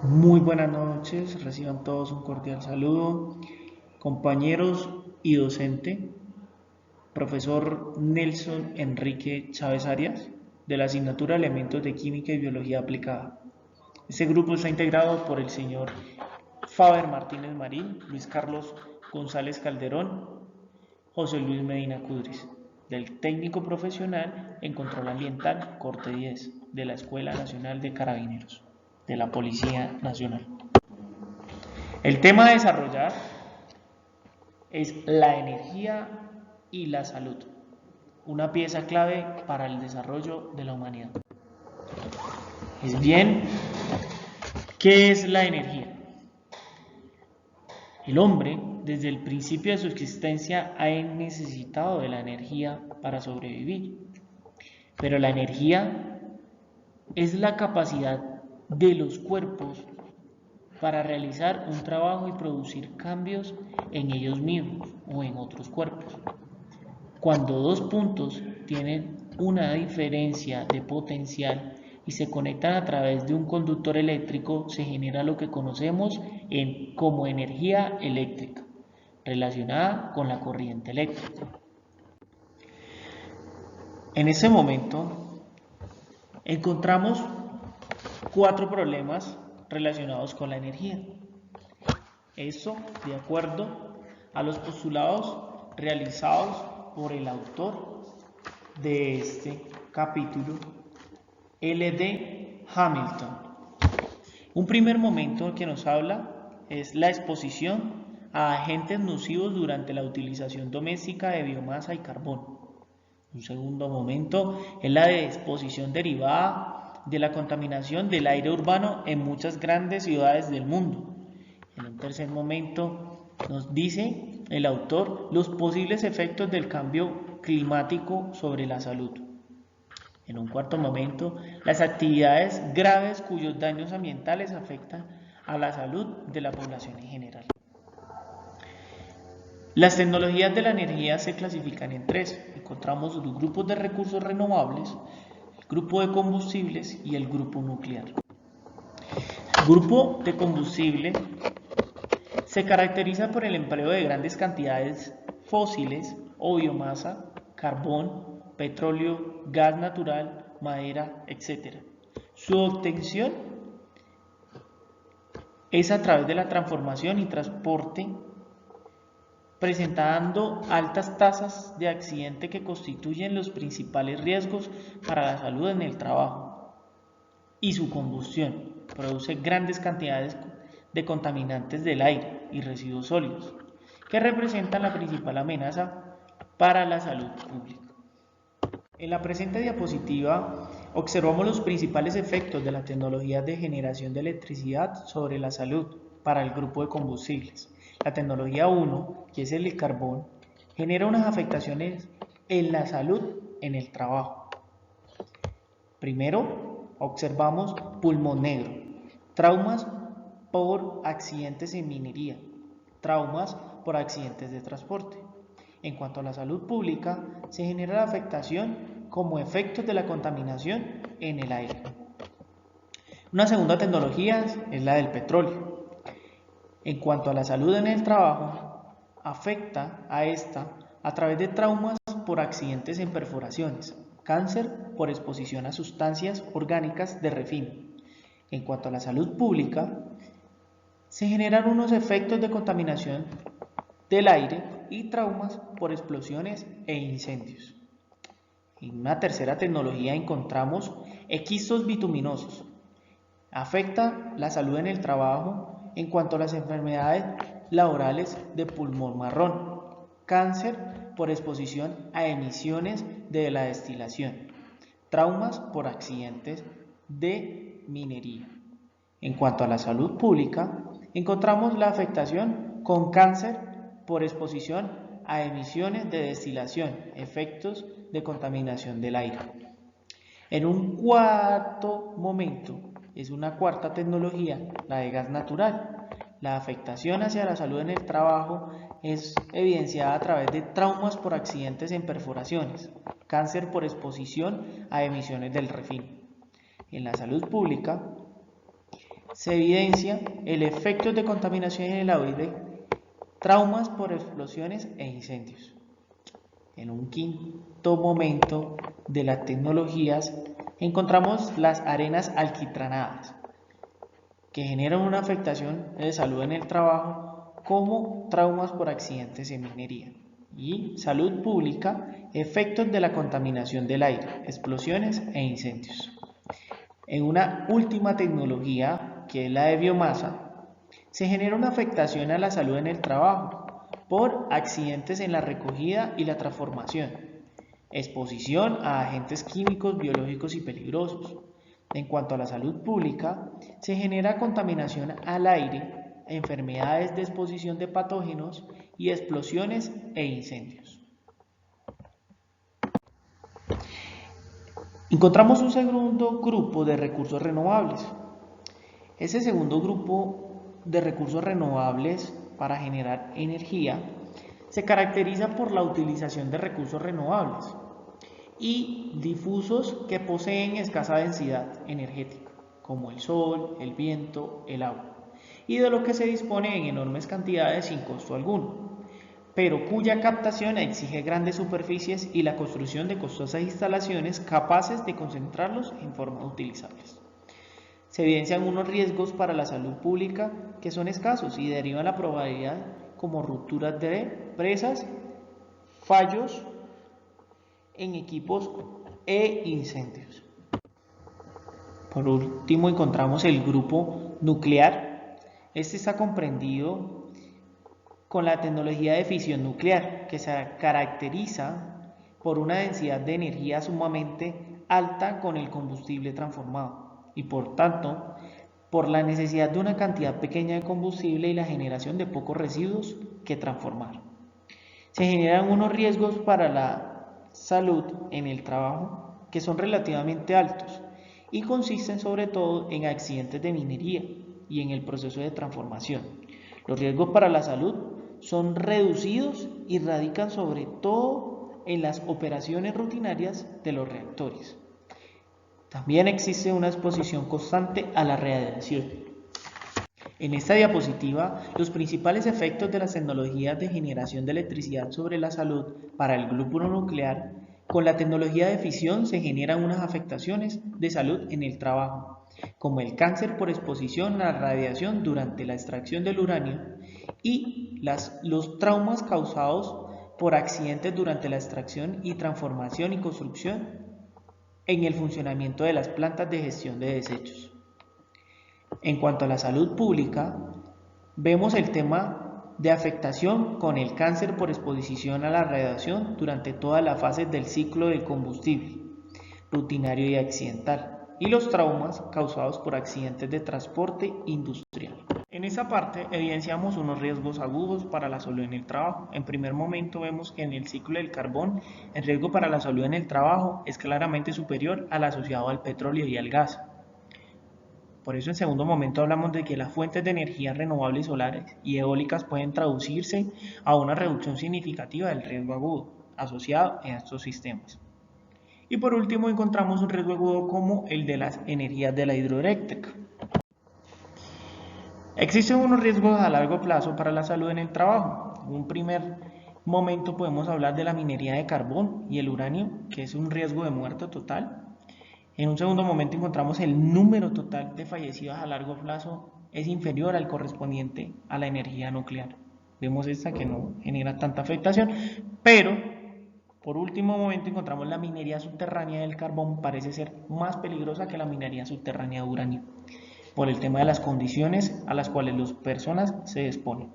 Muy buenas noches, reciban todos un cordial saludo. Compañeros y docente, profesor Nelson Enrique Chávez Arias, de la asignatura Elementos de Química y Biología Aplicada. Este grupo está integrado por el señor Faber Martínez Marín, Luis Carlos González Calderón, José Luis Medina Cudris, del técnico profesional en control ambiental Corte 10, de la Escuela Nacional de Carabineros, de la Policía Nacional. El tema a desarrollar es la energía y la salud, una pieza clave para el desarrollo de la humanidad. Es bien, ¿qué es la energía? El hombre, desde el principio de su existencia, ha necesitado de la energía para sobrevivir. Pero la energía es la capacidad de los cuerpos para realizar un trabajo y producir cambios en ellos mismos o en otros cuerpos. Cuando dos puntos tienen una diferencia de potencial y se conectan a través de un conductor eléctrico, se genera lo que conocemos como energía eléctrica, relacionada con la corriente eléctrica. En ese momento encontramos cuatro problemas relacionados con la energía. Eso de acuerdo a los postulados realizados por el autor de este capítulo, L.D. Hamilton. Un primer momento que nos habla es la exposición a agentes nocivos durante la utilización doméstica de biomasa y carbón. Un segundo momento es la de exposición derivada de la contaminación del aire urbano en muchas grandes ciudades del mundo. En un tercer momento nos dice el autor los posibles efectos del cambio climático sobre la salud. En un cuarto momento, las actividades graves cuyos daños ambientales afectan a la salud de la población en general. Las tecnologías de la energía se clasifican en tres. Encontramos los grupos de recursos renovables, el grupo de combustibles y el grupo nuclear. El grupo de combustible se caracteriza por el empleo de grandes cantidades fósiles o biomasa, carbón, petróleo, gas natural, madera, etc. Su obtención es a través de la transformación y transporte, presentando altas tasas de accidente que constituyen los principales riesgos para la salud en el trabajo. Y su combustión produce grandes cantidades de contaminantes del aire y residuos sólidos, que representan la principal amenaza para la salud pública. En la presente diapositiva observamos los principales efectos de la tecnología de generación de electricidad sobre la salud para el grupo de combustibles. La tecnología 1, que es el carbón, genera unas afectaciones en la salud en el trabajo. Primero, observamos pulmón negro, traumas por accidentes en minería, traumas por accidentes de transporte. En cuanto a la salud pública, se genera la afectación como efectos de la contaminación en el aire. Una segunda tecnología es la del petróleo. En cuanto a la salud en el trabajo, afecta a esta a través de traumas por accidentes en perforaciones, cáncer por exposición a sustancias orgánicas de refino. En cuanto a la salud pública, se generan unos efectos de contaminación del aire y traumas por explosiones e incendios. En una tercera tecnología encontramos esquistos bituminosos. Afecta la salud en el trabajo en cuanto a las enfermedades laborales de pulmón marrón, cáncer por exposición a emisiones de la destilación, traumas por accidentes de minería. En cuanto a la salud pública, encontramos la afectación con cáncer por exposición a emisiones de destilación, efectos de contaminación del aire. En un cuarto momento, es una cuarta tecnología, la de gas natural. La afectación hacia la salud en el trabajo es evidenciada a través de traumas por accidentes en perforaciones, cáncer por exposición a emisiones del refino. En la salud pública, se evidencia el efecto de contaminación en el aire, traumas por explosiones e incendios. En un quinto momento de las tecnologías encontramos las arenas alquitranadas, que generan una afectación de salud en el trabajo como traumas por accidentes en minería. Y salud pública, efectos de la contaminación del aire, explosiones e incendios. En una última tecnología, que es la de biomasa, se genera una afectación a la salud en el trabajo por accidentes en la recogida y la transformación, exposición a agentes químicos, biológicos y peligrosos. En cuanto a la salud pública, se genera contaminación al aire, enfermedades de exposición de patógenos y explosiones e incendios. Encontramos un segundo grupo de recursos renovables. Ese segundo grupo de recursos renovables para generar energía se caracteriza por la utilización de recursos renovables y difusos que poseen escasa densidad energética, como el sol, el viento, el agua, y de lo que se dispone en enormes cantidades sin costo alguno, pero cuya captación exige grandes superficies y la construcción de costosas instalaciones capaces de concentrarlos en forma utilizables. Se evidencian unos riesgos para la salud pública que son escasos y derivan la probabilidad como rupturas de presas, fallos en equipos e incendios. Por último encontramos el grupo nuclear. Este está comprendido con la tecnología de fisión nuclear, que se caracteriza por una densidad de energía sumamente alta con el combustible transformado y por tanto por la necesidad de una cantidad pequeña de combustible y la generación de pocos residuos que transformar. Se generan unos riesgos para la salud en el trabajo que son relativamente altos y consisten sobre todo en accidentes de minería y en el proceso de transformación. Los riesgos para la salud son reducidos y radican sobre todo en las operaciones rutinarias de los reactores. También existe una exposición constante a la radiación. En esta diapositiva, los principales efectos de las tecnologías de generación de electricidad sobre la salud para el grupo nuclear. Con la tecnología de fisión se generan unas afectaciones de salud en el trabajo, como el cáncer por exposición a la radiación durante la extracción del uranio y los traumas causados por accidentes durante la extracción y transformación y construcción en el funcionamiento de las plantas de gestión de desechos. En cuanto a la salud pública, vemos el tema de afectación con el cáncer por exposición a la radiación durante todas las fases del ciclo del combustible, rutinario y accidental, y los traumas causados por accidentes de transporte industrial. En esta parte evidenciamos unos riesgos agudos para la salud en el trabajo. En primer momento vemos que en el ciclo del carbón el riesgo para la salud en el trabajo es claramente superior al asociado al petróleo y al gas. Por eso en segundo momento hablamos de que las fuentes de energía renovables solares y eólicas pueden traducirse a una reducción significativa del riesgo agudo asociado a estos sistemas. Y por último encontramos un riesgo agudo como el de las energías de la hidroeléctrica. Existen unos riesgos a largo plazo para la salud en el trabajo. En un primer momento podemos hablar de la minería de carbón y el uranio, que es un riesgo de muerte total. En un segundo momento encontramos el número total de fallecidos a largo plazo es inferior al correspondiente a la energía nuclear. Vemos esta que no genera tanta afectación, pero por último momento encontramos la minería subterránea del carbón, parece ser más peligrosa que la minería subterránea de uranio, por el tema de las condiciones a las cuales las personas se exponen.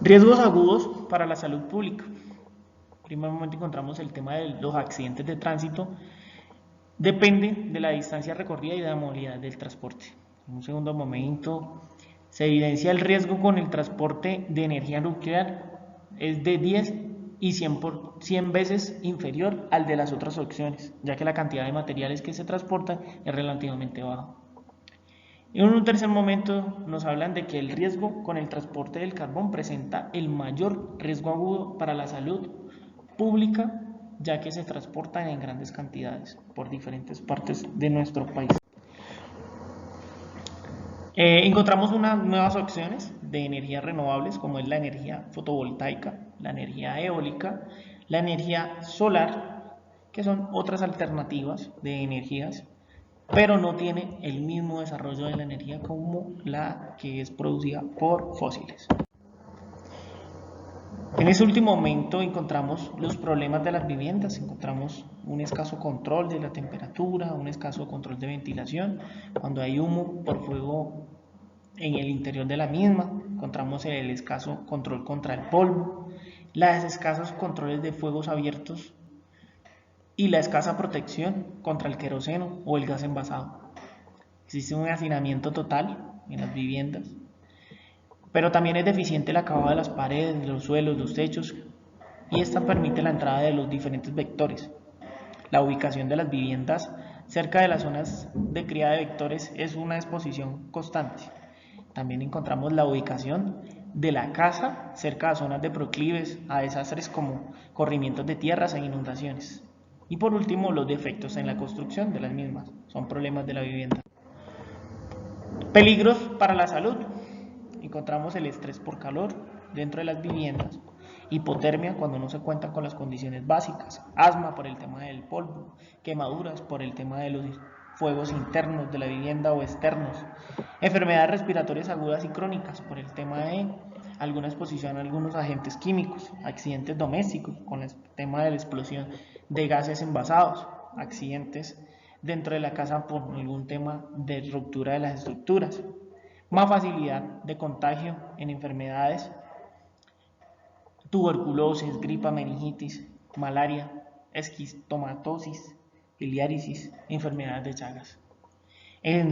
Riesgos agudos para la salud pública. En primer momento encontramos el tema de los accidentes de tránsito. Depende de la distancia recorrida y de la movilidad del transporte. En un segundo momento se evidencia el riesgo con el transporte de energía nuclear, es de 10 y 100 veces inferior al de las otras opciones, ya que la cantidad de materiales que se transportan es relativamente baja. En un tercer momento nos hablan de que el riesgo con el transporte del carbón presenta el mayor riesgo agudo para la salud pública, ya que se transportan en grandes cantidades por diferentes partes de nuestro país. Encontramos unas nuevas opciones de energías renovables, como es la energía fotovoltaica, la energía eólica, la energía solar, que son otras alternativas de energías, pero no tiene el mismo desarrollo de la energía como la que es producida por fósiles. En ese último momento encontramos los problemas de las viviendas, encontramos un escaso control de la temperatura, un escaso control de ventilación, cuando hay humo por fuego en el interior de la misma, encontramos el escaso control contra el polvo, los escasos controles de fuegos abiertos y la escasa protección contra el queroseno o el gas envasado. Existe un hacinamiento total en las viviendas, pero también es deficiente el acabado de las paredes, los suelos, los techos, y esta permite la entrada de los diferentes vectores. La ubicación de las viviendas cerca de las zonas de cría de vectores es una exposición constante. También encontramos la ubicación de la casa cerca de zonas de proclives a desastres como corrimientos de tierras e inundaciones. Y por último, los defectos en la construcción de las mismas, son problemas de la vivienda. Peligros para la salud. Encontramos el estrés por calor dentro de las viviendas, hipotermia cuando no se cuenta con las condiciones básicas, asma por el tema del polvo, quemaduras por el tema de los fuegos internos de la vivienda o externos, enfermedades respiratorias agudas y crónicas por el tema de alguna exposición a algunos agentes químicos, accidentes domésticos con el tema de la explosión de gases envasados, accidentes dentro de la casa por algún tema de ruptura de las estructuras, más facilidad de contagio en enfermedades, tuberculosis, gripa, meningitis, malaria, esquistomatosis, biliarisis, enfermedades de Chagas. En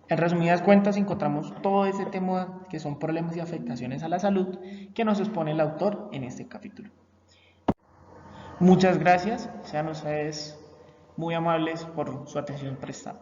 resumidas cuentas encontramos todo ese tema que son problemas y afectaciones a la salud que nos expone el autor en este capítulo. Muchas gracias, sean ustedes muy amables por su atención prestada.